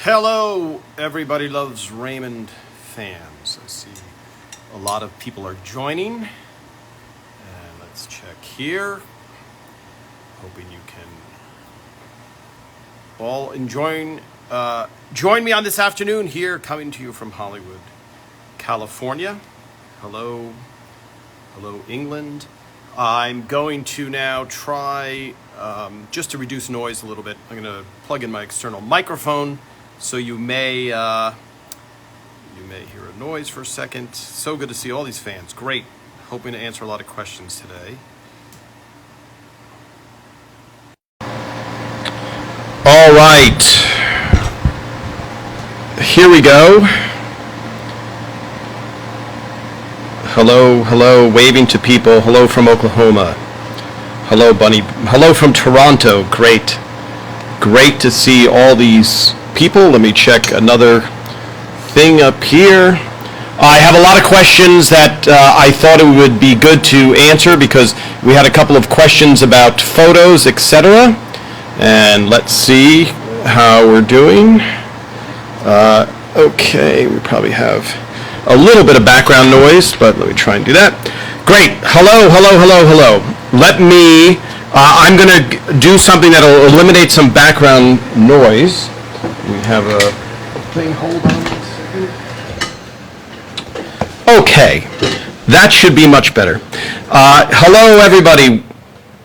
Hello, everybody Loves Raymond fans. I see a lot of people are joining. And let's check here. Hoping you can all join me on this afternoon here, coming to you from Hollywood, California. Hello, England. I'm going to now try, just to reduce noise a little bit, I'm going to plug in my external microphone. So you may hear a noise for a second. So good to see all these fans. Great. Hoping to answer a lot of questions today. All right. Here we go. Hello, waving to people. Hello from Oklahoma. Hello, Bunny. Hello from Toronto. Great to see all these people. Let me check another thing up here. I have a lot of questions that I thought it would be good to answer because we had a couple of questions about photos, etc. And let's see how we're doing. Okay, we probably have a little bit of background noise, but let me try and do that. Great. Hello. I'm going to do something that will eliminate some background noise. We have a thing, hold on a second. Okay, that should be much better. Hello, everybody.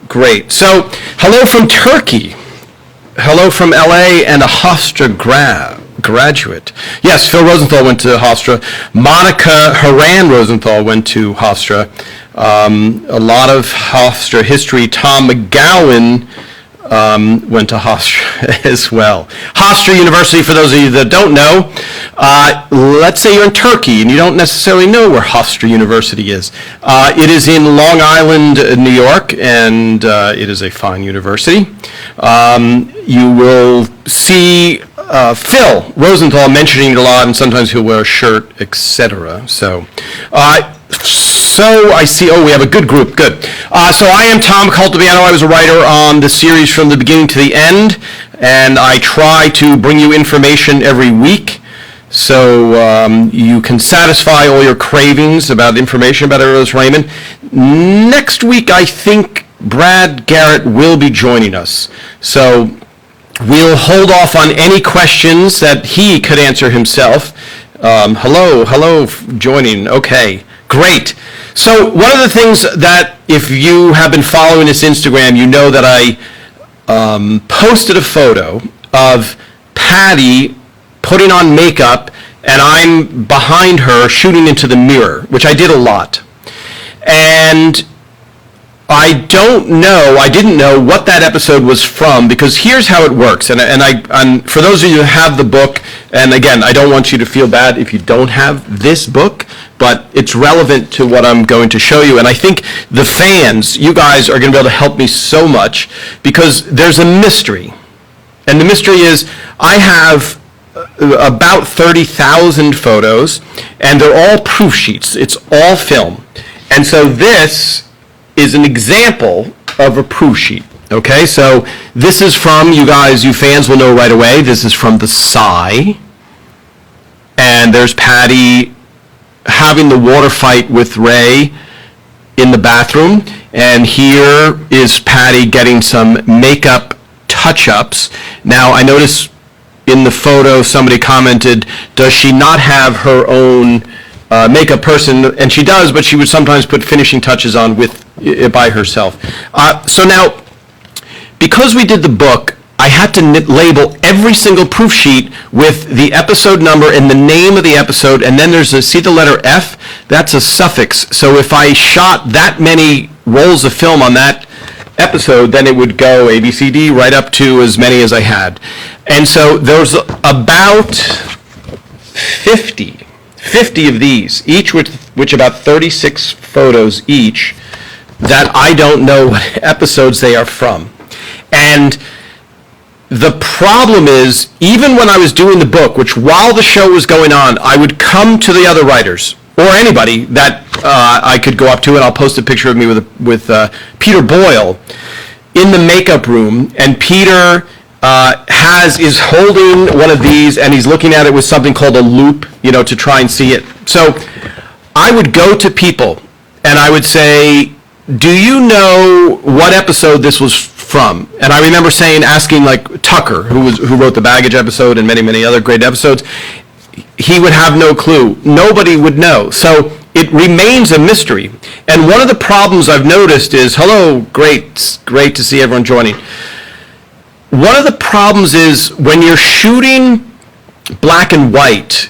Great. So, hello from Turkey. Hello from LA and a Hofstra graduate. Yes, Phil Rosenthal went to Hofstra. Monica Haran Rosenthal went to Hofstra. A lot of Hofstra history. Tom McGowan went to Hofstra as well. Hofstra University, for those of you that don't know, let's say you're in Turkey and you don't necessarily know where Hofstra University is. It is in Long Island, New York, and it is a fine university. You will see Phil Rosenthal mentioning it a lot, and sometimes he'll wear a shirt, etc. So I see, we have a good group, good. So I am Tom Cultiviano. I was a writer on the series from the beginning to the end, and I try to bring you information every week so you can satisfy all your cravings about information about Loves Raymond. Next week, I think Brad Garrett will be joining us. So we'll hold off on any questions that he could answer himself. Hello, joining. Okay, great. So one of the things that, if you have been following this Instagram, you know that I posted a photo of Patty putting on makeup, and I'm behind her shooting into the mirror, which I did a lot. And I didn't know what that episode was from, because here's how it works. And for those of you who have the book, and again, I don't want you to feel bad if you don't have this book, but it's relevant to what I'm going to show you. And I think the fans, you guys, are going to be able to help me so much, because there's a mystery. And the mystery is, I have about 30,000 photos, and they're all proof sheets. It's all film. And so this is an example of a proof sheet. Okay, so this is from, you fans will know right away, this is from the Psy. And there's Patty having the water fight with Ray in the bathroom. And here is Patty getting some makeup touch-ups. Now, I notice in the photo somebody commented, does she not have her own makeup person? And she does, but she would sometimes put finishing touches on by herself. So now, because we did the book, I had to label every single proof sheet with the episode number and the name of the episode, and then see the letter F? That's a suffix. So if I shot that many rolls of film on that episode, then it would go A, B, C, D, right up to as many as I had. And so there's about 50 of these, each which about 36 photos each, that I don't know what episodes they are from. And the problem is, even when I was doing the book, which while the show was going on, I would come to the other writers, or anybody that I could go up to, and I'll post a picture of me with Peter Boyle in the makeup room, and Peter is holding one of these, and he's looking at it with something called a loop, to try and see it. So I would go to people, and I would say, do you know what episode this was from? And I remember asking like Tucker, who wrote the baggage episode and many, many other great episodes, he would have no clue. Nobody would know. So it remains a mystery. And one of the problems I've noticed is, hello, great to see everyone joining. One of the problems is when you're shooting black and white,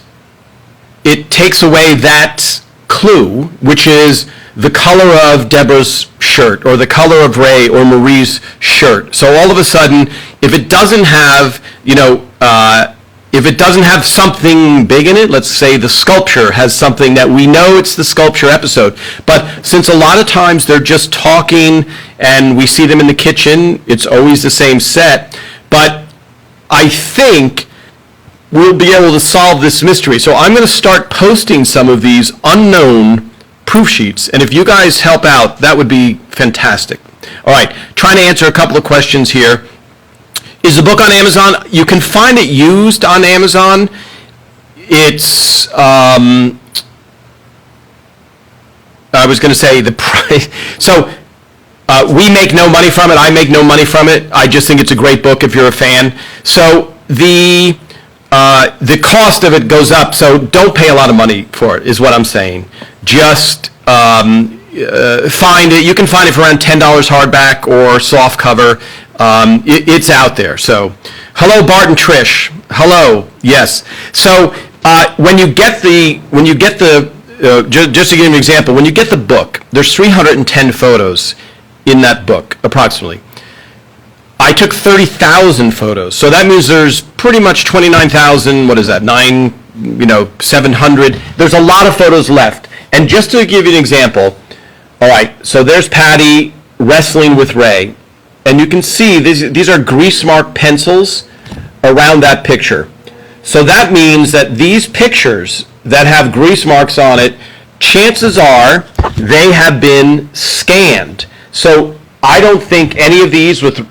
it takes away that clue, which is the color of Deborah's shirt or the color of Ray or Marie's shirt. So all of a sudden, if it doesn't have, something big in it, let's say the sculpture has something that we know it's the sculpture episode, but since a lot of times they're just talking and we see them in the kitchen, it's always the same set, but I think we'll be able to solve this mystery. So I'm going to start posting some of these unknown proof sheets, and if you guys help out, that would be fantastic. All right, trying to answer a couple of questions here. Is the book on Amazon? You can find it used on Amazon. It's, I was going to say the price. So we make no money from it. I make no money from it. I just think it's a great book if you're a fan. So the cost of it goes up, so don't pay a lot of money for it, is what I'm saying. Just find it. You can find it for around $10 hardback or soft cover. It's out there. So, hello, Bart and Trish. Hello. Yes. So, when you get the just to give you an example, when you get the book, there's 310 photos in that book, approximately. I took 30,000 photos, so that means there's pretty much 29,000. What is that? 700. There's a lot of photos left. And just to give you an example, all right. So there's Patty wrestling with Ray. And you can see these are grease mark pencils around that picture. So that means that these pictures that have grease marks on it, chances are they have been scanned. So I don't think any of these with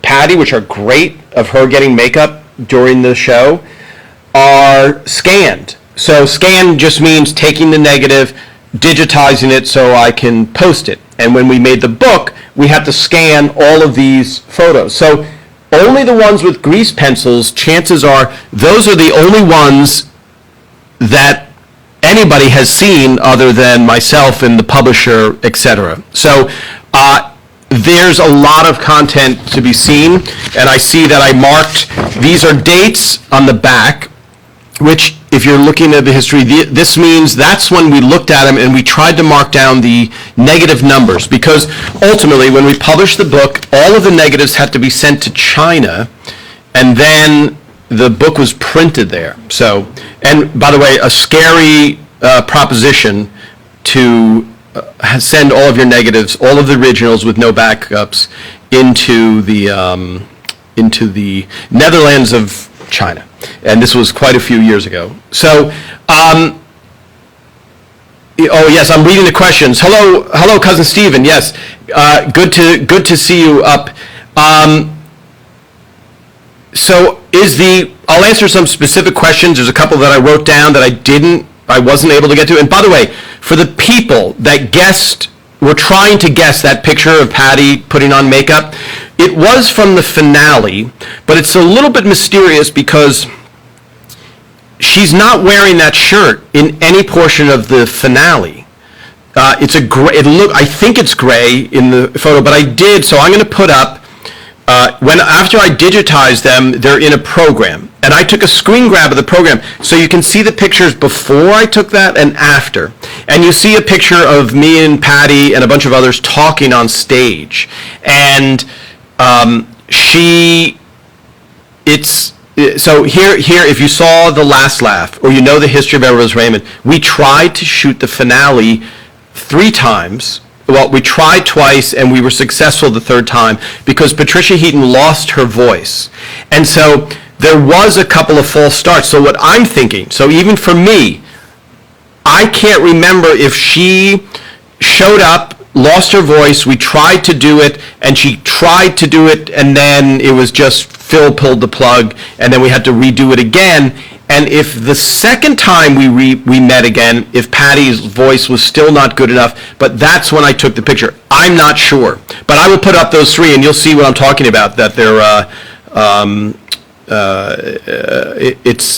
Patty, which are great, of her getting makeup during the show, are scanned. So scan just means taking the negative, digitizing it so I can post it. And when we made the book, we had to scan all of these photos. So only the ones with grease pencils, chances are, those are the only ones that anybody has seen other than myself and the publisher, etc. So there's a lot of content to be seen, and I see that I marked, these are dates on the back, which, if you're looking at the history, this means that's when we looked at them and we tried to mark down the negative numbers, because ultimately when we published the book, all of the negatives had to be sent to China, and then the book was printed there. So, and by the way, a scary proposition to send all of your negatives, all of the originals with no backups, into the Netherlands of China. And this was quite a few years ago. So, oh yes, I'm reading the questions. Hello, cousin Stephen. Yes, good to see you up. So I'll answer some specific questions. There's a couple that I wrote down that I wasn't able to get to. And by the way, for the people that were trying to guess that picture of Patty putting on makeup, it was from the finale, but it's a little bit mysterious because she's not wearing that shirt in any portion of the finale. It's a gray. I think it's gray in the photo, but so I'm going to put up. After I digitized them, they're in a program, and I took a screen grab of the program, so you can see the pictures before I took that and after. And you see a picture of me and Patty and a bunch of others talking on stage, and so here, if you saw the last laugh, or you know the history of Loves Raymond, we tried to shoot the finale 3 times. Well, we tried twice, and we were successful the 3rd time because Patricia Heaton lost her voice. And so there was a couple of false starts. So what I'm thinking, so even for me, I can't remember if she showed up, lost her voice, we tried to do it, and she tried to do it, and then it was just Phil pulled the plug, and then we had to redo it again. And if the second time we met again, if Patty's voice was still not good enough, but that's when I took the picture. I'm not sure, but I will put up those three, and you'll see what I'm talking about. That they're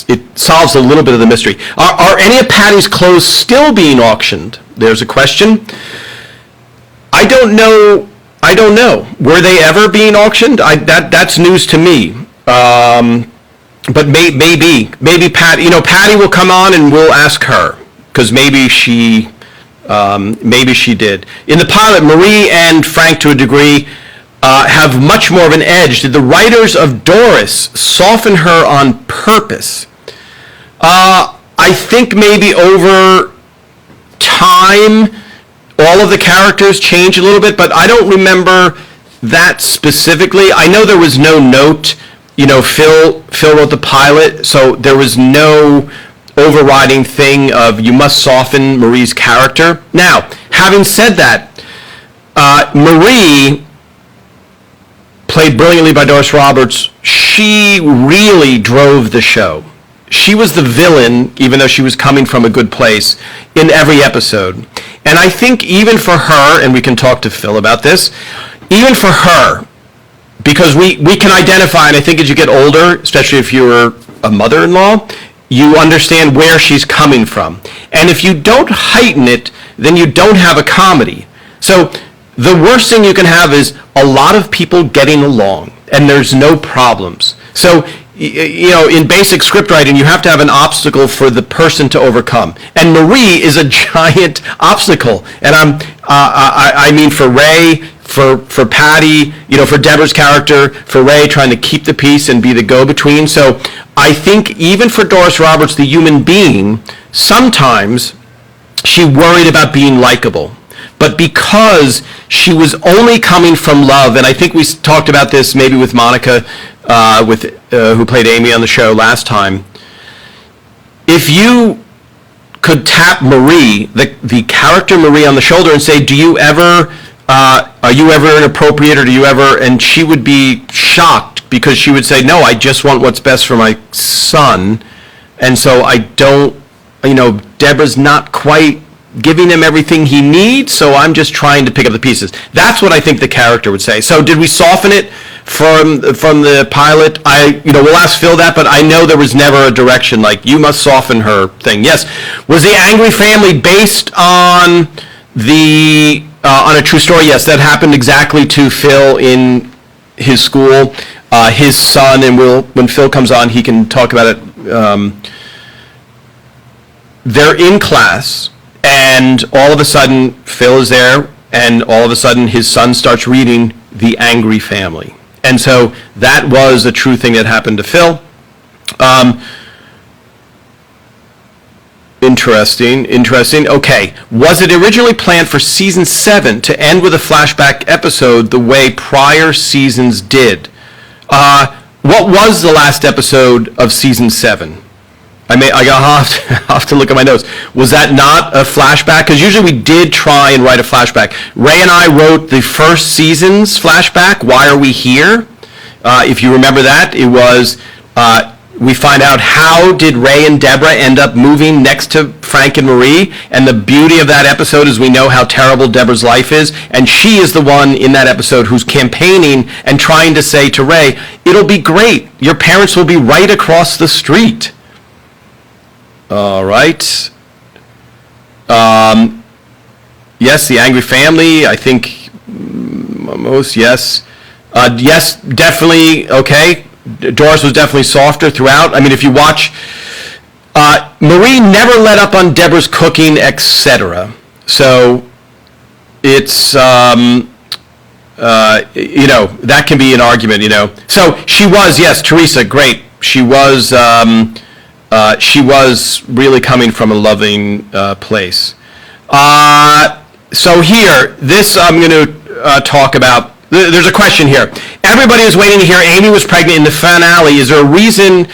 it solves a little bit of the mystery. Are any of Patty's clothes still being auctioned? There's a question. I don't know. Were they ever being auctioned? That's news to me. But maybe Patty. Patty will come on and we'll ask her, because maybe she did. In the pilot, Marie and Frank, to a degree, have much more of an edge. Did the writers of Doris soften her on purpose? I think maybe over time, all of the characters change a little bit, but I don't remember that specifically. I know there was no note. Phil wrote the pilot, so there was no overriding thing of you must soften Marie's character. Now, having said that, Marie, played brilliantly by Doris Roberts, she really drove the show. She was the villain, even though she was coming from a good place, in every episode. And I think even for her, and we can talk to Phil about this, even for her, because we can identify, and I think as you get older, especially if you're a mother-in-law, you understand where she's coming from. And if you don't heighten it, then you don't have a comedy. So the worst thing you can have is a lot of people getting along, and there's no problems. So, in basic script writing, you have to have an obstacle for the person to overcome. And Marie is a giant obstacle. And I mean for Ray, for Patty, for Deborah's character, for Ray trying to keep the peace and be the go-between. So I think even for Doris Roberts, the human being, sometimes she worried about being likable. But because she was only coming from love, and I think we talked about this maybe with Monica, who played Amy on the show last time, if you could tap Marie, the character Marie, on the shoulder and say, are you ever inappropriate, or do you ever, and she would be shocked, because she would say, no, I just want what's best for my son, and so I don't, Deborah's not quite giving him everything he needs, so I'm just trying to pick up the pieces. That's what I think the character would say. So did we soften it from the pilot? We'll ask Phil that, but I know there was never a direction like, you must soften her thing. Yes. Was the Angry Family based on a true story? Yes, that happened exactly to Phil in his school. His son, and when Phil comes on, he can talk about it. They're in class, and all of a sudden, Phil is there, and all of a sudden, his son starts reading The Angry Family. And so that was a true thing that happened to Phil. Interesting. Okay. Was it originally planned for season 7 to end with a flashback episode the way prior seasons did? What was the last episode of season 7? I'll have to look at my notes. Was that not a flashback? Because usually we did try and write a flashback. Ray and I wrote the first season's flashback, Why Are We Here? If you remember that, it was, we find out how did Ray and Deborah end up moving next to Frank and Marie, and the beauty of that episode is we know how terrible Deborah's life is, and she is the one in that episode who's campaigning and trying to say to Ray, it'll be great, your parents will be right across the street. All right. Yes, The Angry Family, I think most, yes. Yes, definitely, okay. Doris was definitely softer throughout. I mean, if you watch, Marie never let up on Deborah's cooking, etc. So it's, that can be an argument, So she was, yes, Teresa, great. She was really coming from a loving place. So here, this I'm going to talk about. There's a question here. Everybody is waiting to hear Amy was pregnant in the finale. Is there a reason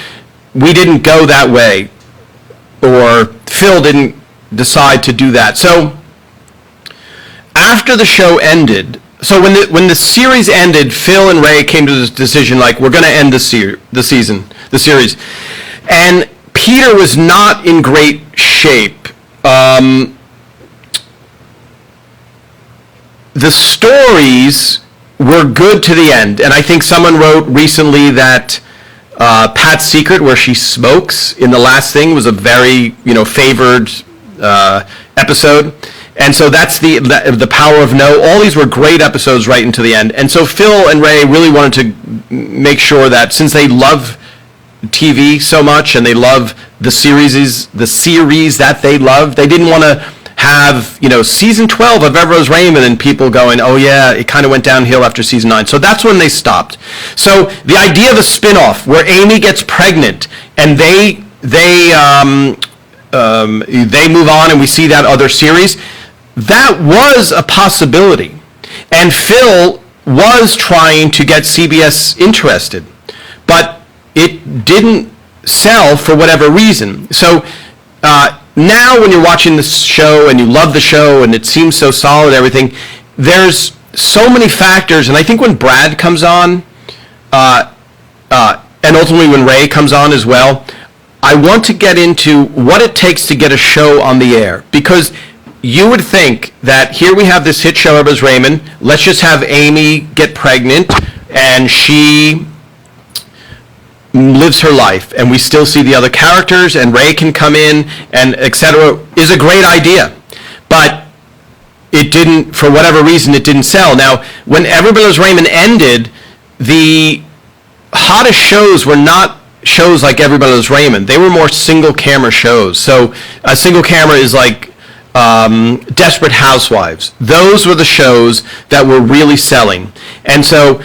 we didn't go that way? Or Phil didn't decide to do that? So after the show ended, so when the series ended, Phil and Ray came to this decision, like, we're going to end the series. And Peter was not in great shape. The stories were good to the end, and I think someone wrote recently that Pat's Secret, where she smokes in the last thing, was a very favored episode. And so that's the power of no. All these were great episodes right into the end. And so Phil and Ray really wanted to make sure that since they love TV so much and they love the series that they love, they didn't want to have season 12 of Loves Raymond and people going, oh yeah, it kind of went downhill after season 9. So that's when they stopped. So the idea of a spin-off where Amy gets pregnant and they move on and we see that other series, that was a possibility. And Phil was trying to get CBS interested, but it didn't sell for whatever reason. So now when you're watching this show and you love the show and it seems so solid and everything, there's so many factors. And I think when Brad comes on, and ultimately when Ray comes on as well, I want to get into what it takes to get a show on the air. Because you would think that here we have this hit show, Loves Raymond, let's just have Amy get pregnant and she lives her life, and we still see the other characters, and Ray can come in, and etc. is a great idea. But it didn't, for whatever reason, it didn't sell. Now, when Everybody Loves Raymond ended, the hottest shows were not shows like Everybody Loves Raymond. They were more single-camera shows. So a single camera is like Desperate Housewives. Those were the shows that were really selling. And so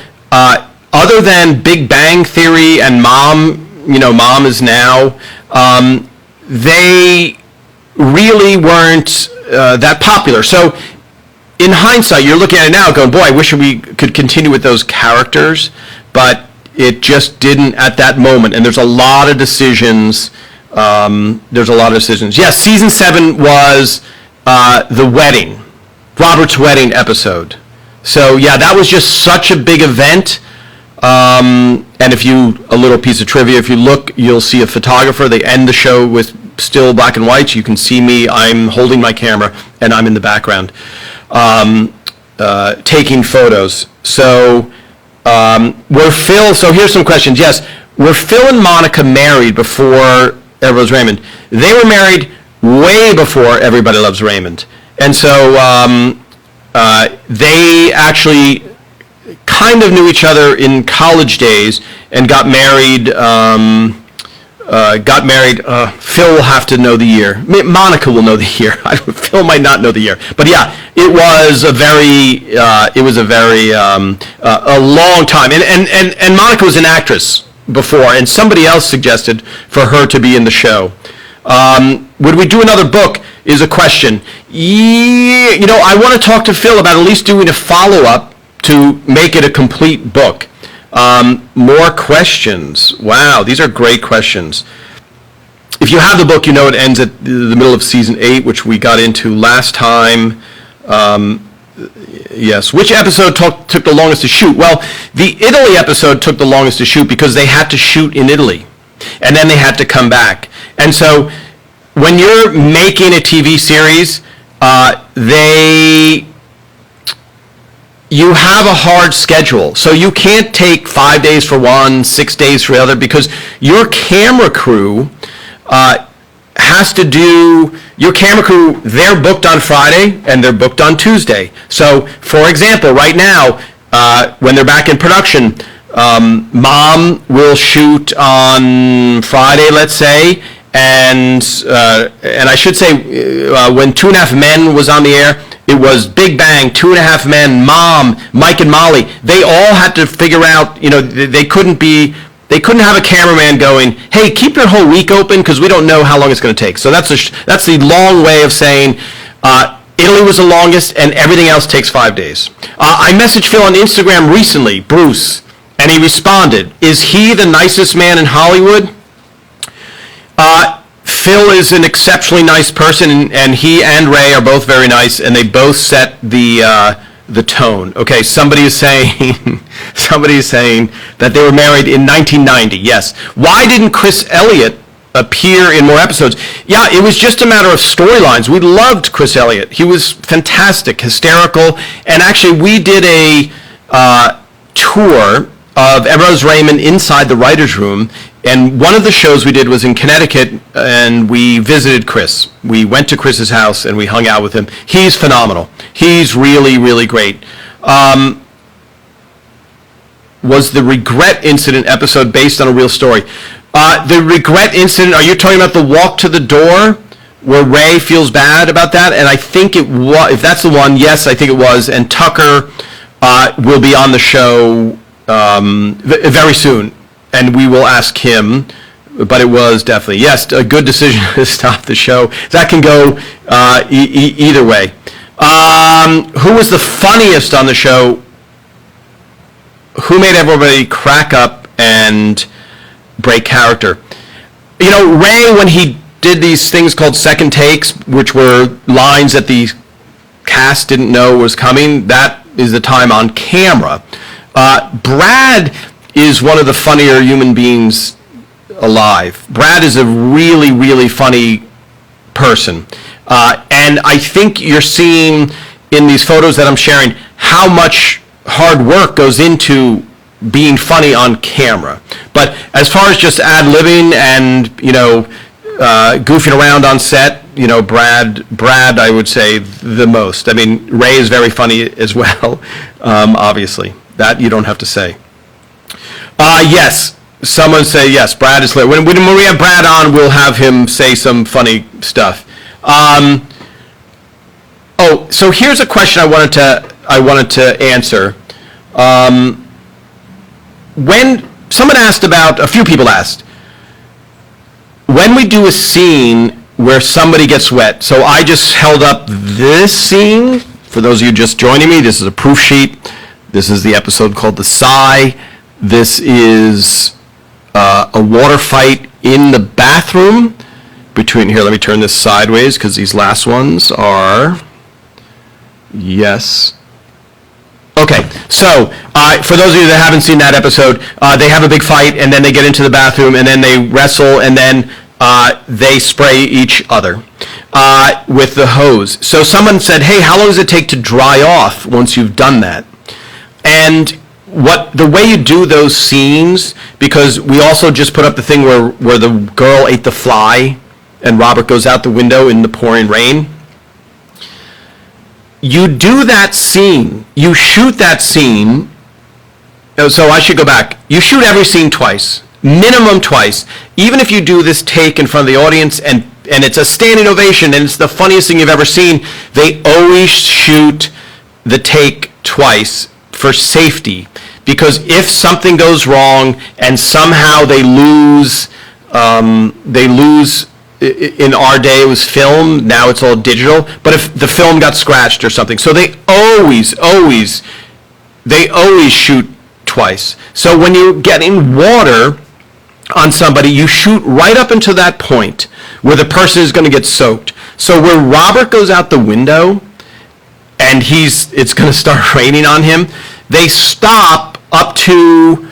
other than Big Bang Theory and Mom, Mom Is Now, they really weren't that popular. So in hindsight, you're looking at it now going, boy, I wish we could continue with those characters, but it just didn't at that moment. And there's a lot of decisions. Yes, season 7 was the wedding, Robert's wedding episode. So yeah, that was just such a big event. And a little piece of trivia, if you look, you'll see a photographer. They end the show with still black and white. You can see me, I'm holding my camera, and I'm in the background taking photos. So so here's some questions. Yes, were Phil and Monica married before Everybody Loves Raymond? They were married way before Everybody Loves Raymond. And so they actually kind of knew each other in college days and got married. Phil will have to know the year. Monica will know the year. Phil might not know the year. But yeah, it was a very a long time. And Monica was an actress before, and somebody else suggested for her to be in the show. Would we do another book is a question. I want to talk to Phil about at least doing a follow-up to make it a complete book. More questions. Wow, these are great questions. If you have the book, it ends at the middle of season 8, which we got into last time. Yes. Which episode took the longest to shoot? Well, the Italy episode took the longest to shoot because they had to shoot in Italy, and then they had to come back. And so when you're making a TV series, you have a hard schedule. So you can't take 5 days for one, 6 days for the other, because your camera crew they're booked on Friday and they're booked on Tuesday. So, for example, right now, when they're back in production, Mom will shoot on Friday, let's say, and I should say when 2.5 Men was on the air, it was Big Bang, 2.5 Men, Mom, Mike and Molly. They all had to figure out, they couldn't have a cameraman going, hey, keep your whole week open because we don't know how long it's going to take. So that's the long way of saying Italy was the longest and everything else takes 5 days. I messaged Phil on Instagram recently, Bruce, and he responded, is he the nicest man in Hollywood? Phil is an exceptionally nice person, and he and Ray are both very nice, and they both set the the tone. Okay, somebody is saying that they were married in 1990. Yes. Why didn't Chris Elliott appear in more episodes? Yeah, it was just a matter of storylines. We loved Chris Elliott. He was fantastic, hysterical, and actually we did a tour of Loves Raymond inside the writer's room, and one of the shows we did was in Connecticut, and we visited Chris. We went to Chris's house and we hung out with him. He's phenomenal. He's really, really great. Was the regret incident episode based on a real story? The regret incident, are you talking about the walk to the door where Ray feels bad about that? And I think it was, if that's the one, yes, I think it was. And Tucker will be on the show very soon, and we will ask him, but it was definitely, yes, a good decision to stop the show. That can go either way. Who was the funniest on the show? Who made everybody crack up and break character? You know, Ray, when he did these things called second takes, which were lines that the cast didn't know was coming, that is the time on camera. Brad is one of the funnier human beings alive. Brad is a really, really funny person. And I think you're seeing in these photos that I'm sharing how much hard work goes into being funny on camera. But as far as just ad-libbing and, you know, goofing around on set, you know, Brad, I would say the most. I mean, Ray is very funny as well, obviously. That you don't have to say. Yes, someone say yes, Brad is when we have Brad on, we'll have him say some funny stuff. So here's a question I wanted to answer. When someone asked about, a few people asked, when we do a scene where somebody gets wet, so I just held up this scene, for those of you just joining me, this is a proof sheet. This is the episode called The Sigh. This is a water fight in the bathroom between, here, let me turn this sideways because these last ones are, yes. Okay, so for those of you that haven't seen that episode, they have a big fight and then they get into the bathroom and then they wrestle and then they spray each other with the hose. So someone said, hey, how long does it take to dry off once you've done that? And the way you do those scenes, because we also just put up the thing where the girl ate the fly and Robert goes out the window in the pouring rain. You do that scene, you shoot that scene, so I should go back. You shoot every scene twice, minimum twice. Even if you do this take in front of the audience and it's a standing ovation and it's the funniest thing you've ever seen, they always shoot the take twice for safety, because if something goes wrong and somehow they lose, in our day it was film, now it's all digital, but if the film got scratched or something, so they always shoot twice. So when you're getting water on somebody, you shoot right up until that point where the person is going to get soaked. So where Robert goes out the window and it's going to start raining on him, they stop up to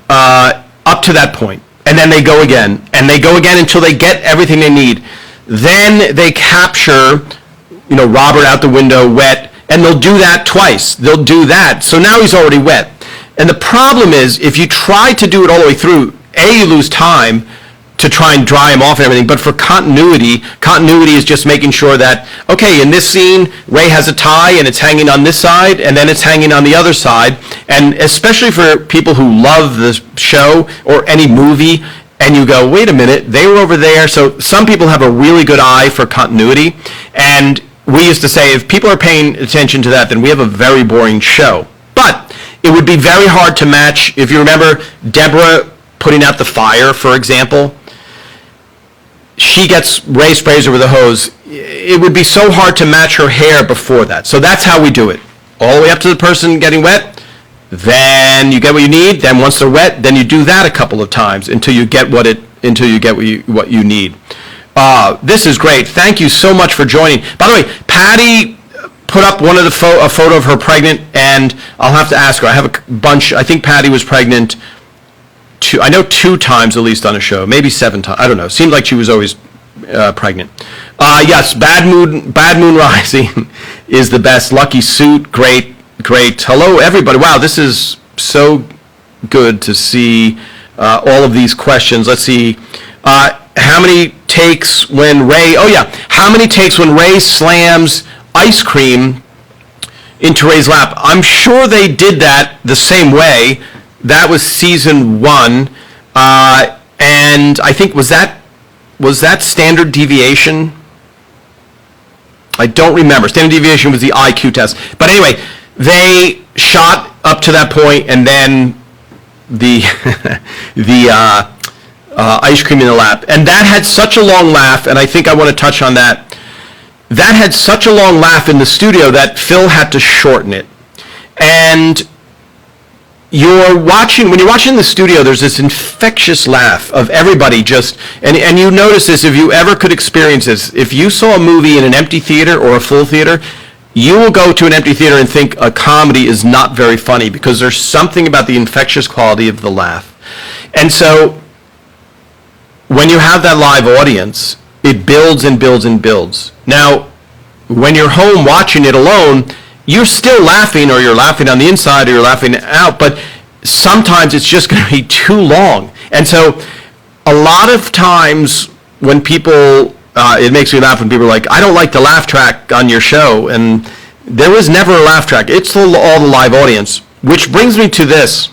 that point, and then they go again, and they go again until they get everything they need. Then they capture, Robert out the window wet, and they'll do that twice. They'll do that. So now he's already wet. And the problem is, if you try to do it all the way through, you lose time to try and dry him off and everything, but for continuity is just making sure that, okay, in this scene, Ray has a tie and it's hanging on this side and then it's hanging on the other side. And especially for people who love the show or any movie, and you go, wait a minute, they were over there. So some people have a really good eye for continuity, and we used to say, if people are paying attention to that, then we have a very boring show. But it would be very hard to match, if you remember Deborah putting out the fire, for example, Ray sprays her with a hose. It would be so hard to match her hair before that. So that's how we do it. All the way up to the person getting wet, then you get what you need. Then once they're wet, then you do that a couple of times until you get what you need. This is great. Thank you so much for joining. By the way, Patty put up one of a photo of her pregnant, and I'll have to ask her. I have a bunch. I think Patty was pregnant I know 2 times at least on a show, maybe 7 times. I don't know. Seemed like she was always pregnant. Yes, Bad Moon Rising is the best. Lucky Suit, great. Hello, everybody. Wow, this is so good to see all of these questions. Let's see. How many takes when Ray... Oh, yeah. How many takes when Ray slams ice cream into Ray's lap? I'm sure they did that the same way. That was season 1. And I think, was that standard deviation? I don't remember. Standard deviation was the IQ test. But anyway, they shot up to that point, and then the ice cream in the lap. And that had such a long laugh, and I think I want to touch on that. That had such a long laugh in the studio that Phil had to shorten it. And when you're watching the studio, there's this infectious laugh of everybody just, and you notice this if you ever could experience this. If you saw a movie in an empty theater or a full theater, you will go to an empty theater and think a comedy is not very funny because there's something about the infectious quality of the laugh. And so when you have that live audience, it builds and builds and builds. Now, when you're home watching it alone, you're still laughing, or you're laughing on the inside, or you're laughing out, but sometimes it's just going to be too long. And so a lot of times when people, it makes me laugh when people are like, I don't like the laugh track on your show, and there was never a laugh track. It's all the live audience, which brings me to this.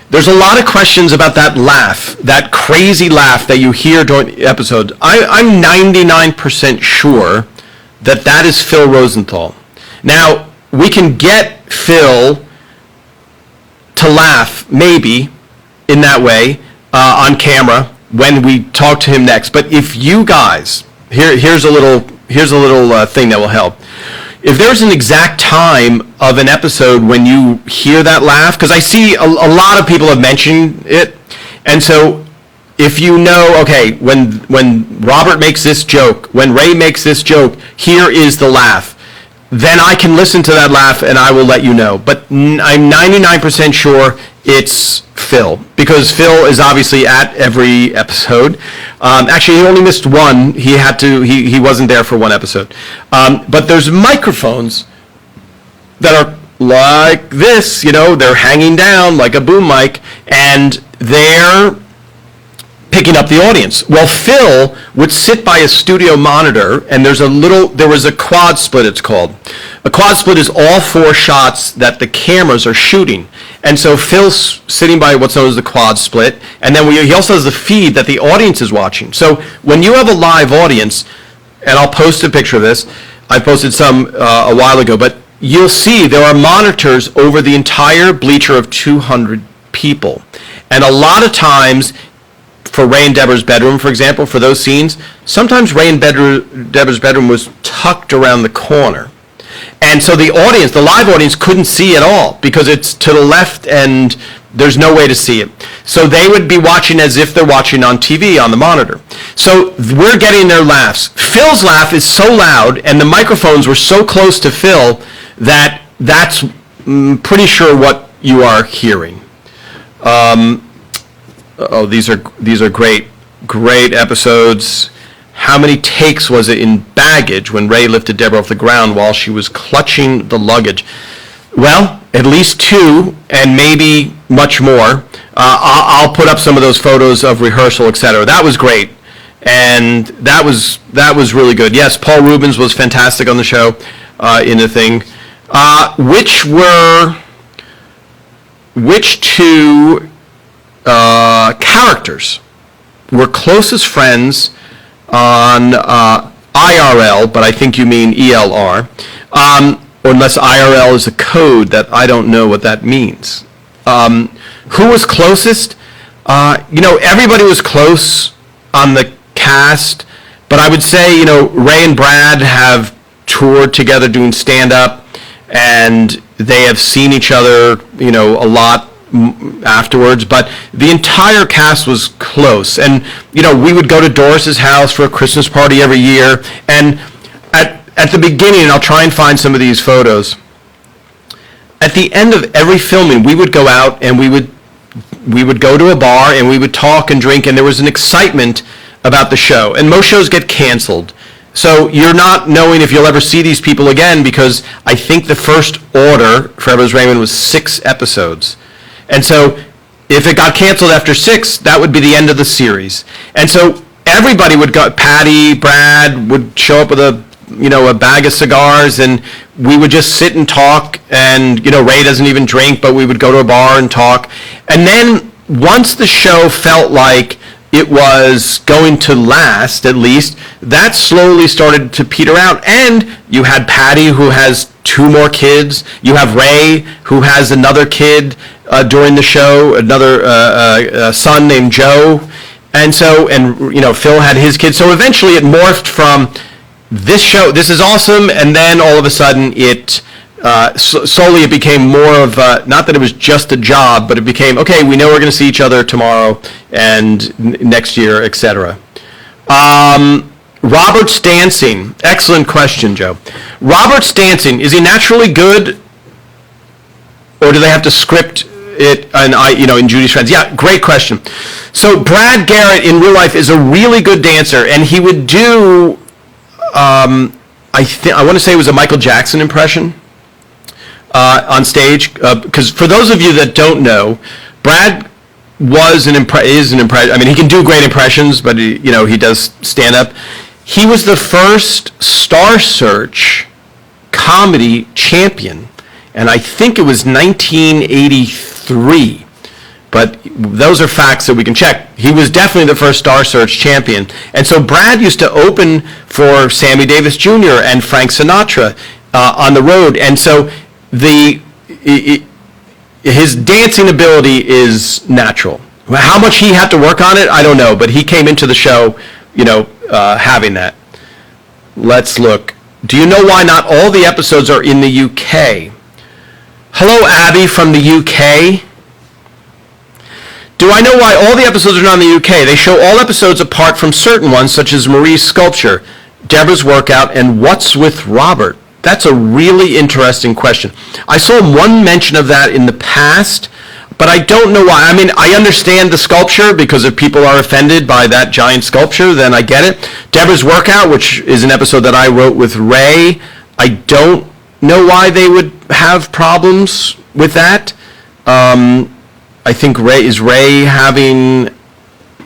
There's a lot of questions about that laugh, that crazy laugh that you hear during the episode. I'm 99% sure that is Phil Rosenthal. Now, we can get Phil to laugh, maybe, in that way, on camera, when we talk to him next. But if you guys, here's a little thing that will help. If there's an exact time of an episode when you hear that laugh, because I see a lot of people have mentioned it, and so if you know, okay, when Robert makes this joke, when Ray makes this joke, here is the laugh, then I can listen to that laugh and I will let you know. But I'm 99% sure it's Phil, because Phil is obviously at every episode. Actually, he only missed one. He wasn't there for one episode. But there's microphones that are like this, they're hanging down like a boom mic, and they're picking up the audience. Well, Phil would sit by a studio monitor, and there was a quad split, it's called. A quad split is all 4 shots that the cameras are shooting. And so Phil's sitting by what's known as the quad split, and then he also has the feed that the audience is watching. So when you have a live audience, and I'll post a picture of this, I posted some a while ago, but you'll see there are monitors over the entire bleacher of 200 people. And a lot of times, for Ray and Deborah's bedroom, for example, for those scenes, sometimes Ray and Deborah's bedroom was tucked around the corner. And so the live audience couldn't see at all because it's to the left and there's no way to see it. So they would be watching as if they're watching on TV on the monitor. So we're getting their laughs. Phil's laugh is so loud and the microphones were so close to Phil that that's pretty sure what you are hearing. These are great episodes. How many takes was it in Baggage when Ray lifted Deborah off the ground while she was clutching the luggage? Well, at least 2, and maybe much more. I'll put up some of those photos of rehearsal, etc. That was great, and that was really good. Yes, Paul Rubens was fantastic on the show in the thing. Which 2 characters were closest friends on IRL, but I think you mean ELR, or unless IRL is a code that I don't know what that means. Who was closest? Everybody was close on the cast, but I would say, Ray and Brad have toured together doing stand-up, and they have seen each other, a lot afterwards, but the entire cast was close. And we would go to Doris's house for a Christmas party every year, and at the beginning, and I'll try and find some of these photos, at the end of every filming, we would go out and we would go to a bar and we would talk and drink, and there was an excitement about the show. And most shows get canceled. So you're not knowing if you'll ever see these people again, because I think the first order for Loves Raymond was 6 episodes. And so if it got canceled after 6, that would be the end of the series. And so everybody would go, Patty, Brad would show up with a bag of cigars, and we would just sit and talk, and, Ray doesn't even drink, but we would go to a bar and talk. And then once the show felt like it was going to last, at least, that slowly started to peter out. And you had Patty, who has 2 more kids. You have Ray, who has another kid during the show, another son named Joe. And so, Phil had his kids. So eventually it morphed from this show, this is awesome, and then all of a sudden it slowly it became more of not that it was just a job, but it became, okay, we know we're going to see each other tomorrow and next year, etc. Robert's dancing. Excellent question, Joe. Robert's dancing, is he naturally good, or do they have to script it in Judy's Friends? Yeah, great question. So Brad Garrett in real life is a really good dancer, and he would do I want to say it was a Michael Jackson impression on stage, because for those of you that don't know, Brad is an impression. I mean, he can do great impressions, but he does stand up. He was the first Star Search comedy champion, and I think it was 1983. But those are facts that we can check. He was definitely the first Star Search champion. And so Brad used to open for Sammy Davis Jr. and Frank Sinatra on the road. And so his dancing ability is natural. How much he had to work on it, I don't know. But he came into the show, having that. Let's look. Do you know why not all the episodes are in the UK? Hello, Abby from the UK. Do I know why all the episodes are not in the UK? They show all episodes apart from certain ones, such as Marie's sculpture, Deborah's workout, and What's with Robert? That's a really interesting question. I saw one mention of that in the past, but I don't know why. I mean, I understand the sculpture, because if people are offended by that giant sculpture, then I get it. Deborah's workout, which is an episode that I wrote with Ray, I don't know why they would have problems with that. I think Ray having,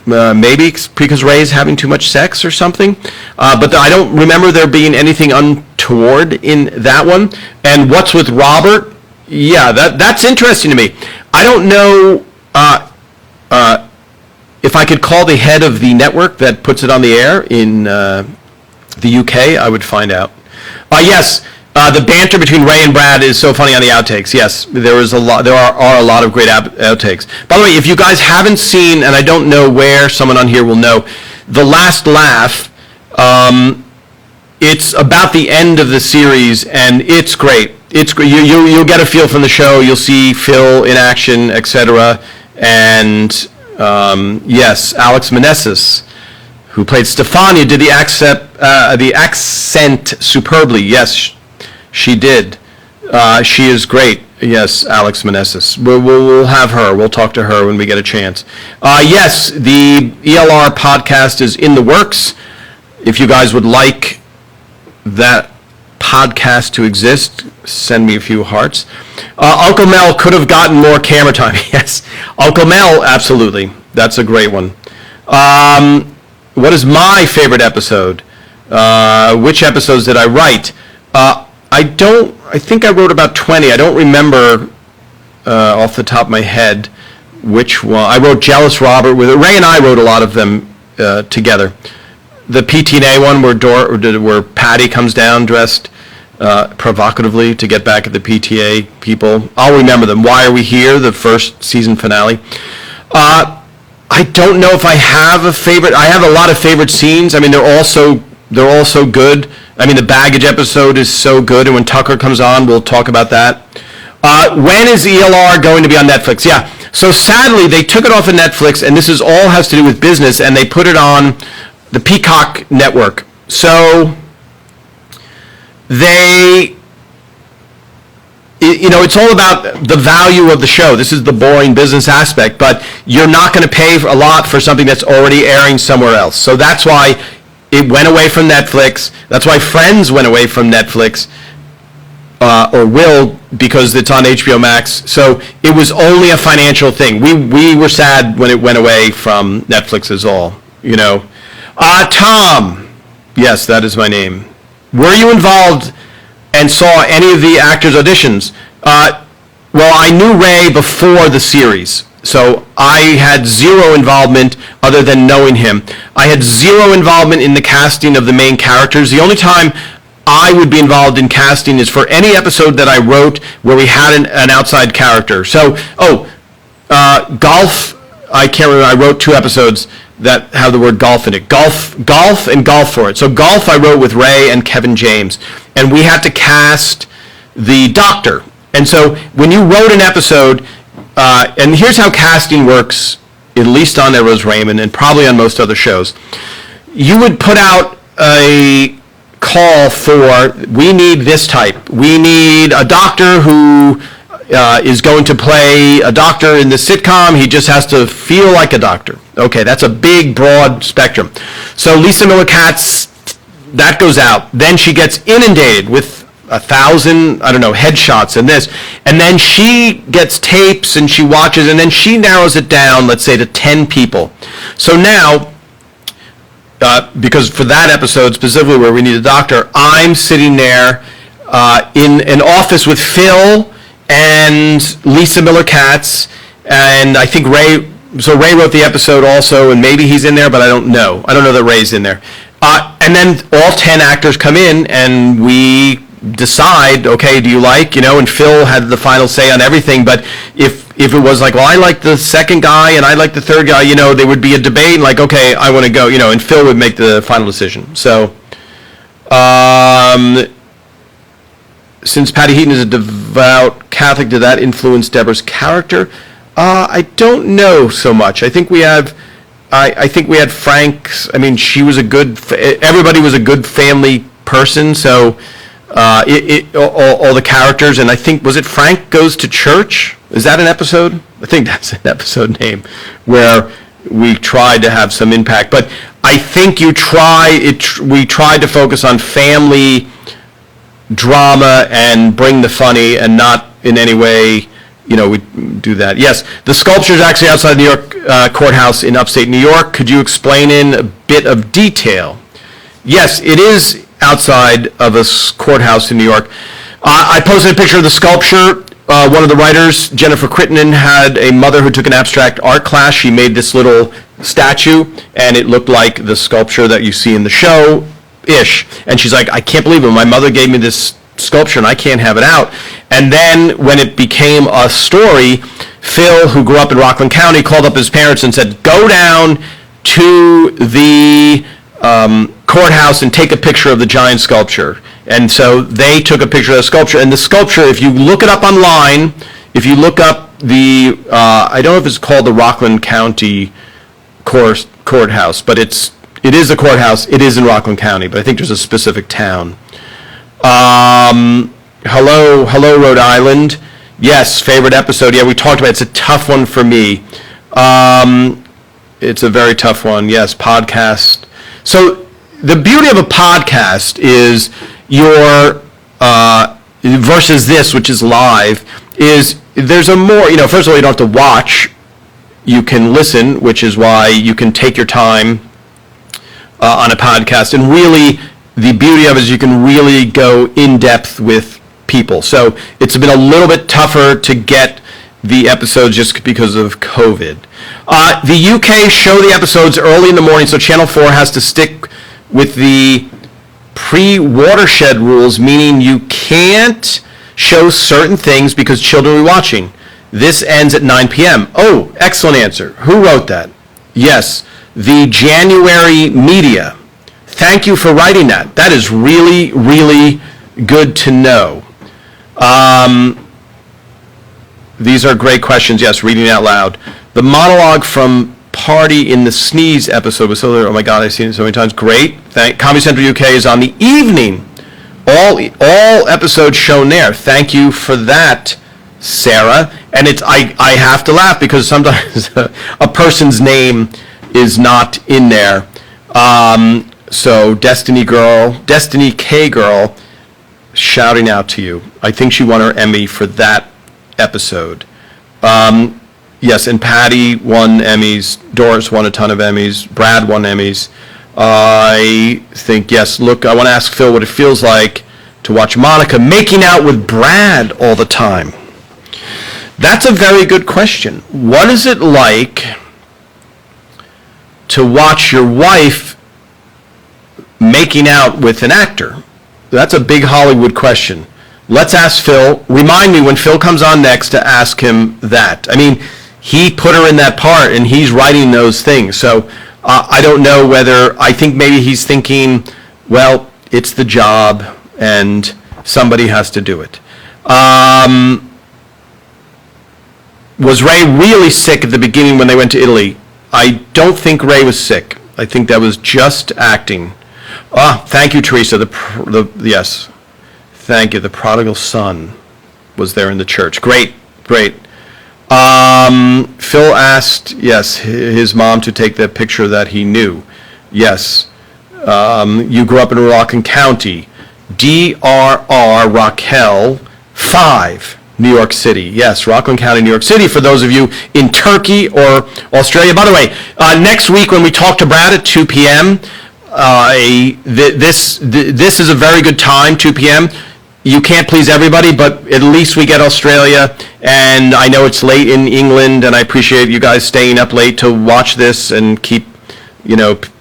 maybe because Ray's having too much sex or something. But I don't remember there being anything untoward in that one. And What's with Robert? Yeah, that's interesting to me. I don't know if I could call the head of the network that puts it on the air in the UK. I would find out. Yes. The banter between Ray and Brad is so funny on the outtakes. Yes, there are a lot of great outtakes. By the way, if you guys haven't seen, and I don't know where someone on here will know, The Last Laugh, it's about the end of the series, and it's great. It's great. You'll get a feel from the show. You'll see Phil in action, etc. And yes, Alex Meneses, who played Stefania, did the accent superbly. Yes. She did. She is great. Yes, Alex Meneses. We'll have her. We'll talk to her when we get a chance. Yes, the ELR podcast is in the works. If you guys would like that podcast to exist, send me a few hearts. Uncle Mel could have gotten more camera time. Yes, Uncle Mel, absolutely. That's a great one. What is my favorite episode? Which episodes did I write? I think I wrote about 20. I don't remember off the top of my head which one. I wrote Jealous Robert with it. Ray and I wrote a lot of them together. The PTNA one where Patty comes down dressed provocatively to get back at the PTA people. I'll remember them. Why Are We Here? The first season finale. I don't know if I have a favorite. I have a lot of favorite scenes. I mean, they're all so good. I mean, the baggage episode is so good, and when Tucker comes on, we'll talk about that. When is ELR going to be on Netflix? Yeah, so sadly, they took it off of Netflix, and this all has to do with business, and they put it on the Peacock network. So they, it's all about the value of the show. This is the boring business aspect, but you're not going to pay a lot for something that's already airing somewhere else. So that's why it went away from Netflix. That's why Friends went away from Netflix, or will, because it's on HBO Max. So it was only a financial thing. We were sad when it went away from Netflix is all, Tom, yes, that is my name. Were you involved and saw any of the actors' auditions? Well, I knew Ray before the series, so I had zero involvement other than knowing him. I had zero involvement in the casting of the main characters. The only time I would be involved in casting is for any episode that I wrote where we had an outside character. So, golf, I can't remember, I wrote 2 episodes that have the word golf in it. Golf and golf for it. So golf I wrote with Ray and Kevin James, and we had to cast the doctor. And so when you wrote an episode, and here's how casting works, at least on Loves Raymond and probably on most other shows, you would put out a call for, we need this type. We need a doctor who is going to play a doctor in the sitcom. He just has to feel like a doctor. Okay, that's a big, broad spectrum. So Lisa Miller Katz, that goes out. Then she gets inundated with 1,000, headshots and this. And then she gets tapes and she watches, and then she narrows it down, let's say, to 10 people. So now, because for that episode specifically where we need a doctor, I'm sitting there in an office with Phil and Lisa Miller Katz, and I think Ray wrote the episode also, and maybe he's in there, but I don't know. I don't know that Ray's in there. And then all 10 actors come in, and we decide, okay, do you like, and Phil had the final say on everything, but if it was like, well, I like the second guy, and I like the third guy, there would be a debate, like, okay, I want to go, and Phil would make the final decision. So, since Patty Heaton is a devout Catholic, did that influence Deborah's character? I don't know so much. I think we had Frank's. I mean, she was everybody was a good family person. So all the characters, and I think, was it Frank Goes to Church? Is that an episode? I think that's an episode name where we tried to have some impact. But I think we tried to focus on family drama and bring the funny, and not in any way, we do that. Yes, the sculpture is actually outside New York courthouse in upstate New York. Could you explain in a bit of detail? Yes, it is outside of a courthouse in New York. I posted a picture of the sculpture. One of the writers, Jennifer Crittenden, had a mother who took an abstract art class. She made this little statue, and it looked like the sculpture that you see in the show-ish. And she's like, I can't believe it. My mother gave me this sculpture, and I can't have it out. And then when it became a story, Phil, who grew up in Rockland County, called up his parents and said, go down to the courthouse and take a picture of the giant sculpture. And so they took a picture of the sculpture. And the sculpture, if you look it up online, if you look up the, I don't know if it's called the Rockland County courthouse, but it is a courthouse. It is in Rockland County, but I think there's a specific town. Hello, Rhode Island. Yes, favorite episode. Yeah, we talked about it. It's a tough one for me. It's a very tough one. Yes, podcast. So the beauty of a podcast is your versus this, which is live, is there's a more, first of all, you don't have to watch. You can listen, which is why you can take your time on a podcast. And really, the beauty of it is you can really go in depth with people. So it's been a little bit tougher to get the episodes just because of COVID. The UK show the episodes early in the morning, so Channel 4 has to stick with the pre-watershed rules, meaning you can't show certain things because children are watching. This ends at 9 p.m. Oh, excellent answer. Who wrote that? Yes, the January media. Thank you for writing that. That is really, really good to know. These are great questions. Yes, reading out loud. The monologue from Party in the Sneeze episode was so, oh my God, I've seen it so many times. Great. Comedy Central UK is on the evening all episodes shown there. Thank you for that, Sarah. And I have to laugh because sometimes a person's name is not in there. So Destiny K Girl, shouting out to you. I think she won her Emmy for that episode. Yes, and Patty won Emmys. Doris won a ton of Emmys. Brad won Emmys. I think, yes, look, I want to ask Phil what it feels like to watch Monica making out with Brad all the time. That's a very good question. What is it like to watch your wife making out with an actor? That's a big Hollywood question. Let's ask Phil. Remind me when Phil comes on next to ask him that. I mean, he put her in that part and he's writing those things. So I don't know whether, I think maybe he's thinking, well, it's the job and somebody has to do it. Was Ray really sick at the beginning when they went to Italy? I don't think Ray was sick. I think that was just acting. Thank you, Teresa. Yes. Thank you. The prodigal son was there in the church. Great. Phil asked, yes, his mom to take the picture that he knew. Yes. You grew up in Rockland County. DRR Raquel 5. New York City. Yes, Rockland County, New York City, for those of you in Turkey or Australia. By the way, next week when we talk to Brad at 2 p.m., this is a very good time, 2 p.m. You can't please everybody, but at least we get Australia, and I know it's late in England, and I appreciate you guys staying up late to watch this and keep watching.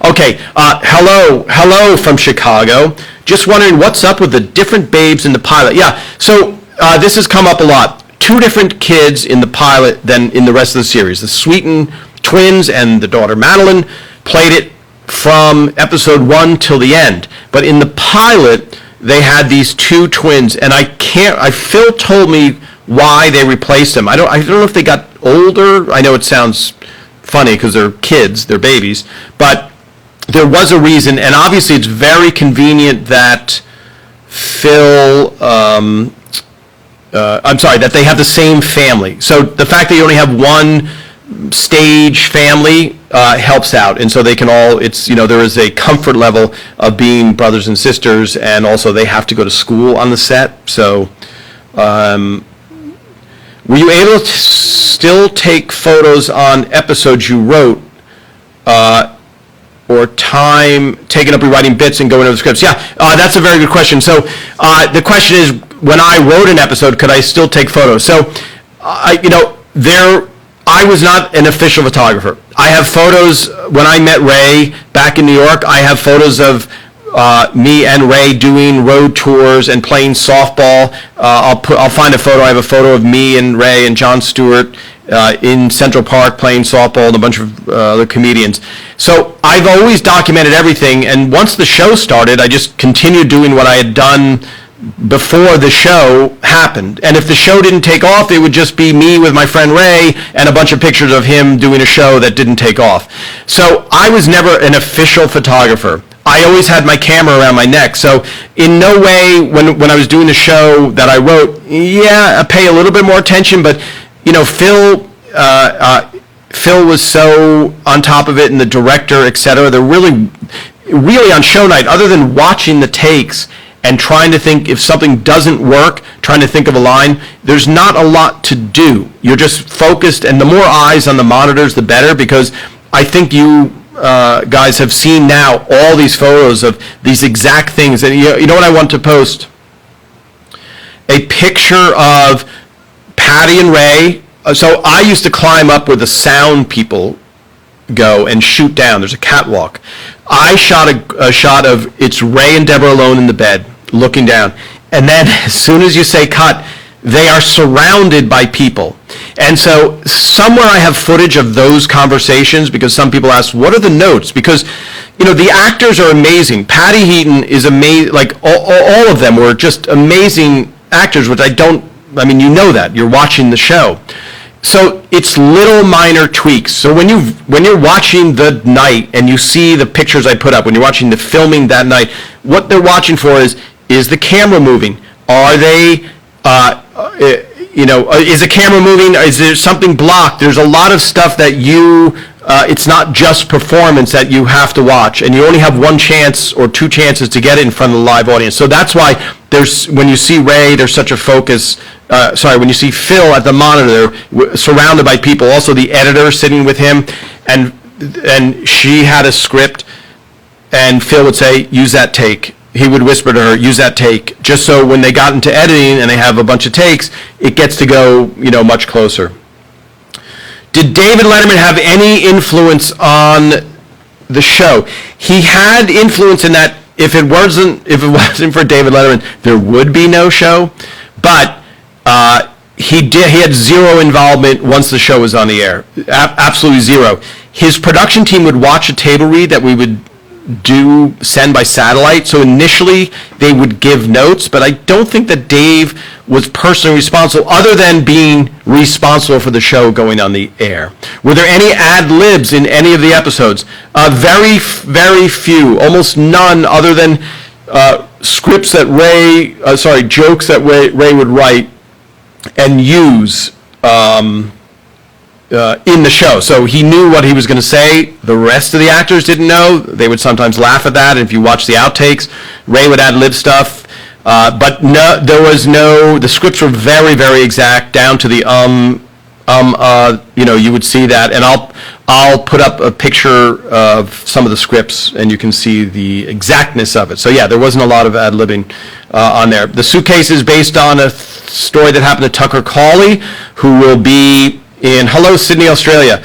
Okay, hello from Chicago. Just wondering what's up with the different babes in the pilot. Yeah, so this has come up a lot. 2 different kids in the pilot than in the rest of the series. The Sweeten twins and the daughter Madeline played it from episode 1 till the end. But in the pilot, they had these 2 twins, and Phil told me why they replaced them. I don't know if they got older. I know it sounds funny because they're kids, they're babies, but there was a reason, and obviously it's very convenient that that they have the same family. So the fact that you only have one stage family helps out, and so they can all, there is a comfort level of being brothers and sisters, and also they have to go to school on the set. So were you able to still take photos on episodes you wrote, or time taken up rewriting bits and going over the scripts? Yeah, that's a very good question. So the question is, when I wrote an episode, could I still take photos? So, I was not an official photographer. I have photos when I met Ray back in New York. I have photos of me and Ray doing road tours and playing softball. I'll find a photo. I have a photo of me and Ray and Jon Stewart in Central Park playing softball and a bunch of other comedians. So I've always documented everything, and once the show started, I just continued doing what I had done before the show happened. And if the show didn't take off, it would just be me with my friend Ray and a bunch of pictures of him doing a show that didn't take off. So I was never an official photographer. I always had my camera around my neck. So in no way, when I was doing the show that I wrote, I pay a little bit more attention, but Phil was so on top of it, and the director, etc. They're really on show night, other than watching the takes and trying to think if something doesn't work, trying to think of a line, there's not a lot to do. You're just focused, and the more eyes on the monitors, the better, because I think you guys have seen now all these photos of these exact things. And you know what I want to post? A picture of Patty and Ray. So I used to climb up where the sound people go and shoot down. There's a catwalk. I shot a shot of it's Ray and Deborah alone in the bed looking down. And then as soon as you say cut, they are surrounded by people. And so somewhere I have footage of those conversations, because some people ask, what are the notes? Because, the actors are amazing. Patty Heaton is amazing. Like all of them were just amazing actors, which you know that. You're watching the show. So it's little minor tweaks. So when you're watching the night and you see the pictures I put up, when you're watching the filming that night, what they're watching for is the camera moving? Are they, is the camera moving? Is there something blocked? There's a lot of stuff that it's not just performance that you have to watch, and you only have one chance or two chances to get it in front of the live audience. So that's why when you see Ray, there's such a focus. When you see Phil at the monitor, surrounded by people, also the editor sitting with him, and she had a script, and Phil would say, use that take. He would whisper to her, use that take, just so when they got into editing and they have a bunch of takes, it gets to go, much closer. Did David Letterman have any influence on the show? He had influence in that if it wasn't for David Letterman, there would be no show. But he had zero involvement once the show was on the air. Absolutely zero. His production team would watch a table read that we would send by satellite. So initially they would give notes, but I don't think that Dave was personally responsible, other than being responsible for the show going on the air. Were there any ad-libs in any of the episodes? Very, very few, almost none, other than jokes that Ray would write and use in the show. So he knew what he was going to say. The rest of the actors didn't know. They would sometimes laugh at that. And if you watch the outtakes, Ray would ad-lib stuff. But no, the scripts were very, very exact, down to the you would see that. And I'll put up a picture of some of the scripts and you can see the exactness of it. So yeah, there wasn't a lot of ad-libbing on there. The Suitcase is based on a story that happened to Tucker Cawley, who will be in Sydney, Australia.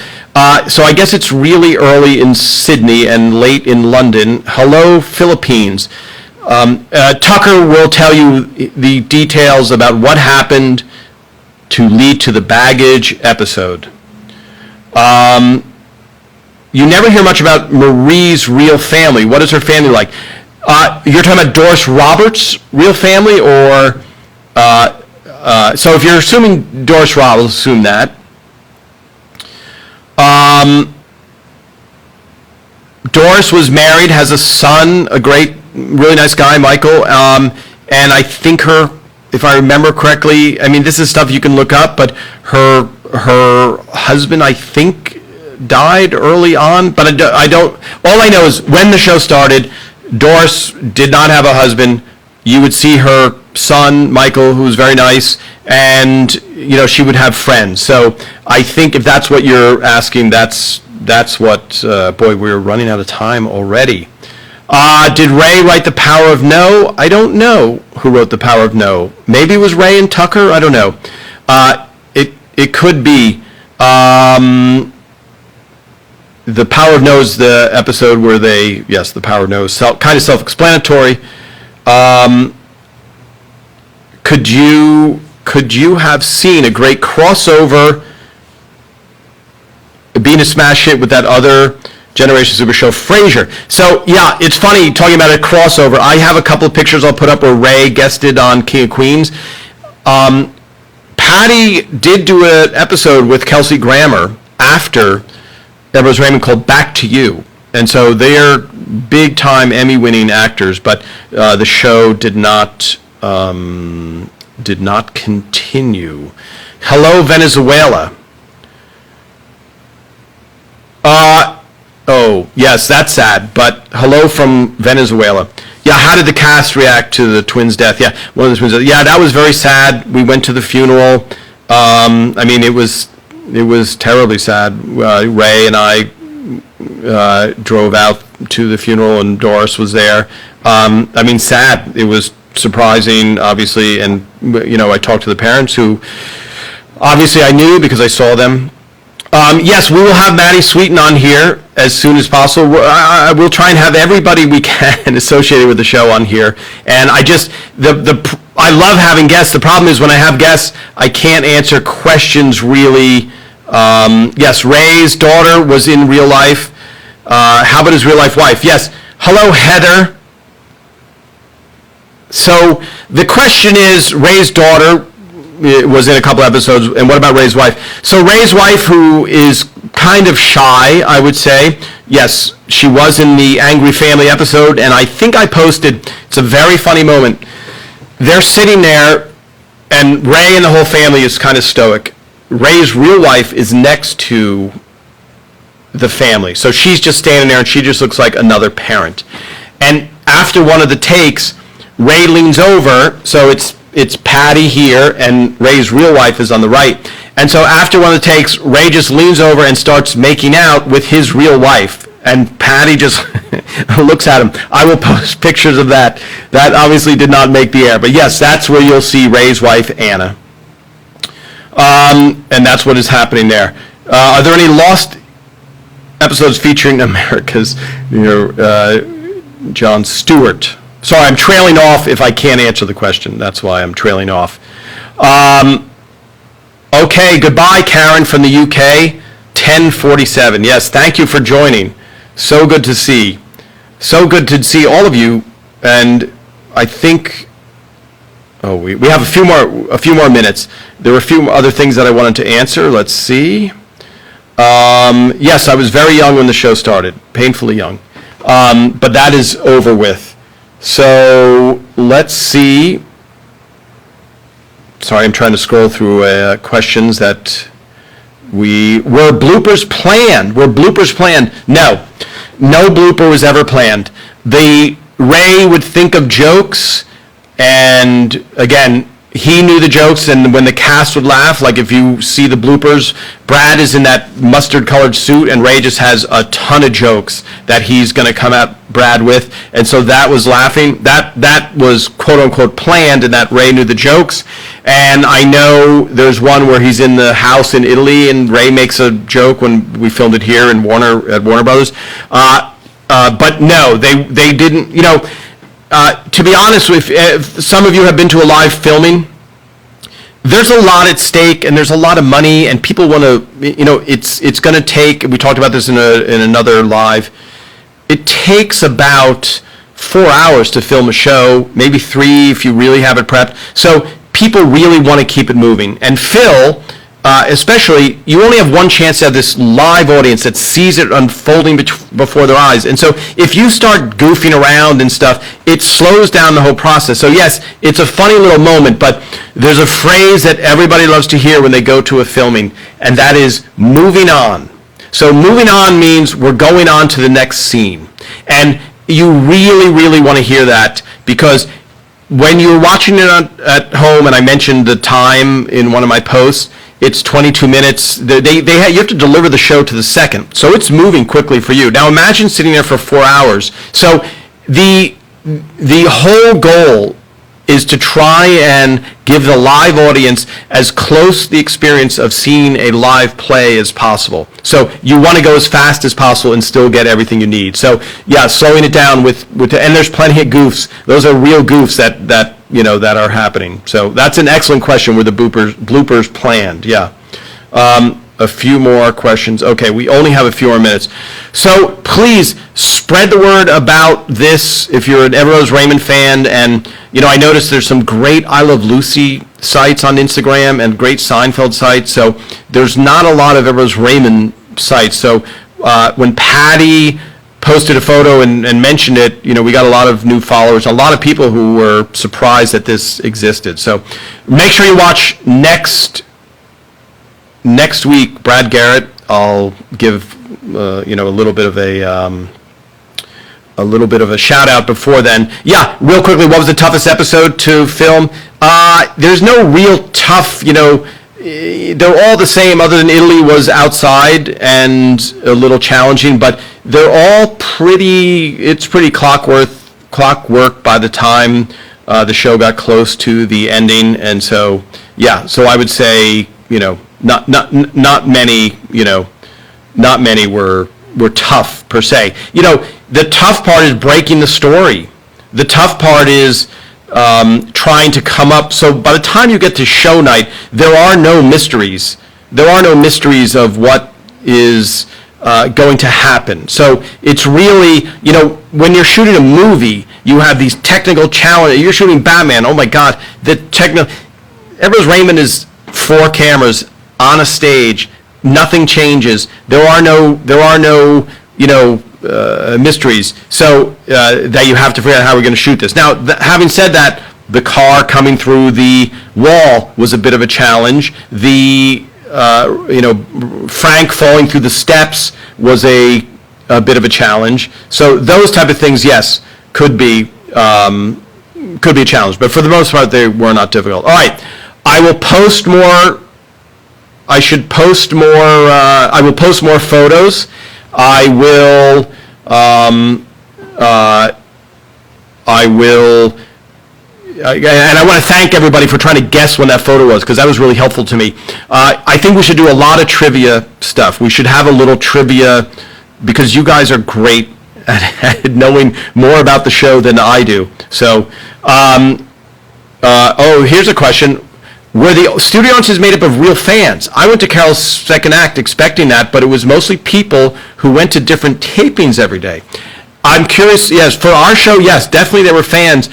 So I guess it's really early in Sydney and late in London. Hello, Philippines. Tucker will tell you the details about what happened to lead to the baggage episode. You never hear much about Marie's real family. What is her family like? You're talking about Doris Roberts' real family, or so if you're assuming Doris Roberts, assume that. Doris was married, has a son, a great, really nice guy, Michael, and I think if I remember correctly, I mean, this is stuff you can look up, but her husband, I think, died early on, but I don't, all I know is when the show started, Doris did not have a husband. You would see her son, Michael, who was very nice, and, she would have friends. So I think if that's what you're asking, that's what, boy, we're running out of time already. Did Ray write The Power of No? I don't know who wrote The Power of No. Maybe it was Ray and Tucker. I don't know. It could be. The Power of No is the episode where The Power of No is kind of self-explanatory. Could you have seen a great crossover, being a smash hit with that other Generation Super show, Frasier? So yeah, it's funny talking about a crossover. I have a couple of pictures I'll put up where Ray guested on King of Queens. Patty did do an episode with Kelsey Grammer after Loves Raymond called Back to You. And so they're big-time Emmy-winning actors, but the show did not continue. Hello, Venezuela. Oh, yes, that's sad, but hello from Venezuela. Yeah, how did the cast react to the twins' death? Yeah, one of the twins' death. Yeah, that was very sad. We went to the funeral. I mean, it was terribly sad. Ray and I drove out to the funeral, and Doris was there. I mean, sad. It was surprising, obviously, and I talked to the parents, who obviously I knew because I saw them. Yes, we will have Maddie Sweeten on here as soon as possible. We'll try and have everybody we can associated with the show on here. And I love having guests. The problem is when I have guests, I can't answer questions really. Yes, Ray's daughter was in real life. How about his real life wife? Yes. Hello, Heather. So the question is, Ray's daughter was in a couple episodes. And what about Ray's wife? So Ray's wife, who is kind of shy, I would say. Yes, she was in the Angry Family episode, and I think I posted, it's a very funny moment. They're sitting there, and Ray and the whole family is kind of stoic. Ray's real wife is next to the family. So she's just standing there, and she just looks like another parent. And after one of the takes, Ray leans over, so it's Patty here, and Ray's real wife is on the right. And so after one of the takes, Ray just leans over and starts making out with his real wife. And Patty just looks at him. I will post pictures of that. That obviously did not make the air. But yes, that's where you'll see Ray's wife, Anna. And that's what is happening there. Are there any lost episodes featuring America's, John Stewart? Sorry, I'm trailing off if I can't answer the question. That's why I'm trailing off. Okay, goodbye, Karen from the UK, 1047. Yes, thank you for joining. So good to see. So good to see all of you. And I think, we have a few more minutes. There were a few other things that I wanted to answer. Let's see. Yes, I was very young when the show started, painfully young. But that is over with. So let's see. Sorry, I'm trying to scroll through questions that were bloopers planned. Were bloopers planned? No blooper was ever planned. Ray would think of jokes, and again, he knew the jokes, and when the cast would laugh, like if you see the bloopers, Brad is in that mustard-colored suit, and Ray just has a ton of jokes that he's going to come at Brad with, and so that was laughing. That was quote-unquote planned, and that Ray knew the jokes. And I know there's one where he's in the house in Italy, and Ray makes a joke when we filmed it here at Warner Brothers. But no, they didn't, to be honest, if some of you have been to a live filming, there's a lot at stake, and there's a lot of money, and people want to, it's going to take, we talked about this in another live, it takes about 4 hours to film a show, maybe 3 if you really have it prepped. So people really want to keep it moving. And Phil, especially, you only have one chance to have this live audience that sees it unfolding before their eyes. And so if you start goofing around and stuff, it slows down the whole process. So yes, it's a funny little moment, but there's a phrase that everybody loves to hear when they go to a filming, and that is moving on. So moving on means we're going on to the next scene. And you really, really want to hear that, because when you're watching it at home, and I mentioned the time in one of my posts, it's 22 minutes. You have to deliver the show to the second. So it's moving quickly for you. Now imagine sitting there for 4 hours. So the whole goal is to try and give the live audience as close the experience of seeing a live play as possible. So you want to go as fast as possible and still get everything you need. So yeah, slowing it down and there's plenty of goofs. Those are real goofs that are happening. So that's an excellent question. Were the bloopers planned? Yeah. A few more questions. Okay, we only have a few more minutes. So please spread the word about this if you're an Loves Raymond fan. And, I noticed there's some great I Love Lucy sites on Instagram and great Seinfeld sites. So there's not a lot of Loves Raymond sites. So when Patty posted a photo and mentioned it, we got a lot of new followers, a lot of people who were surprised that this existed. So make sure you watch next week, Brad Garrett. I'll give a little bit of a shout out before then. Yeah, real quickly, what was the toughest episode to film? There's no real tough, they're all the same, other than Italy was outside and a little challenging, but they're all it's pretty clockwork by the time the show got close to the ending. And so, yeah, so I would say, not many were tough per se. The tough part is breaking the story. The tough part is trying to come up. So by the time you get to show night, there are no mysteries. There are no mysteries of what is going to happen. So it's really, when you're shooting a movie, you have these technical challenges. You're shooting Batman. Oh my God, the technical. Loves Raymond is 4 cameras on a stage. Nothing changes. There are no mysteries. So that you have to figure out how we're going to shoot this. Now, having said that, the car coming through the wall was a bit of a challenge. The Frank falling through the steps was a bit of a challenge. So those type of things, yes, could be a challenge. But for the most part, they were not difficult. All right, I will post more. I should post more. I will post more photos. I will. And I want to thank everybody for trying to guess when that photo was, because that was really helpful to me. I think we should do a lot of trivia stuff. We should have a little trivia, because you guys are great at knowing more about the show than I do. So, here's a question. Were the studio audiences made up of real fans? I went to Carol's second act expecting that, but it was mostly people who went to different tapings every day. I'm curious, yes, for our show, yes, definitely there were fans.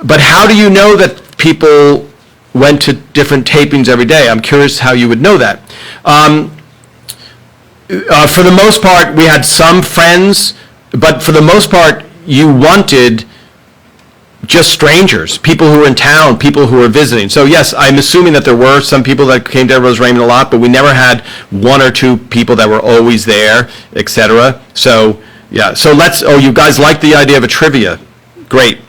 But how do you know that people went to different tapings every day? I'm curious how you would know that. For the most part, we had some friends, but for the most part, you wanted just strangers, people who were in town, people who were visiting. So yes, I'm assuming that there were some people that came to Loves Raymond a lot, but we never had 1 or 2 people that were always there, etc. So yeah, so you guys like the idea of a trivia. Great.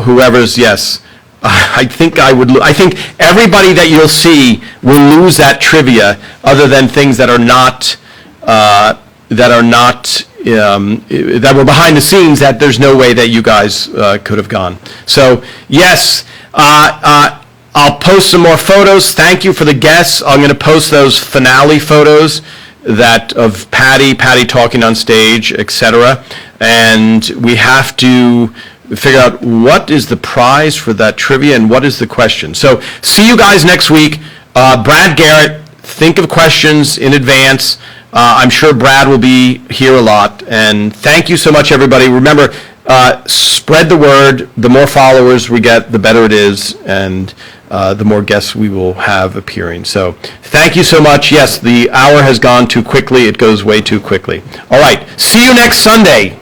Whoever's, yes. I think everybody that you'll see will lose that trivia, other than things that are not that were behind the scenes, that there's no way that you guys could have gone. So yes, I'll post some more photos. Thank you for the guests. I'm going to post those finale photos of Patty talking on stage, etc. And we have to figure out what is the prize for that trivia and what is the question. So see you guys next week. Brad Garrett, think of questions in advance. I'm sure Brad will be here a lot. And thank you so much, everybody. Remember, spread the word. The more followers we get, the better it is, and the more guests we will have appearing. So thank you so much. Yes, the hour has gone too quickly. It goes way too quickly. All right. See you next Sunday.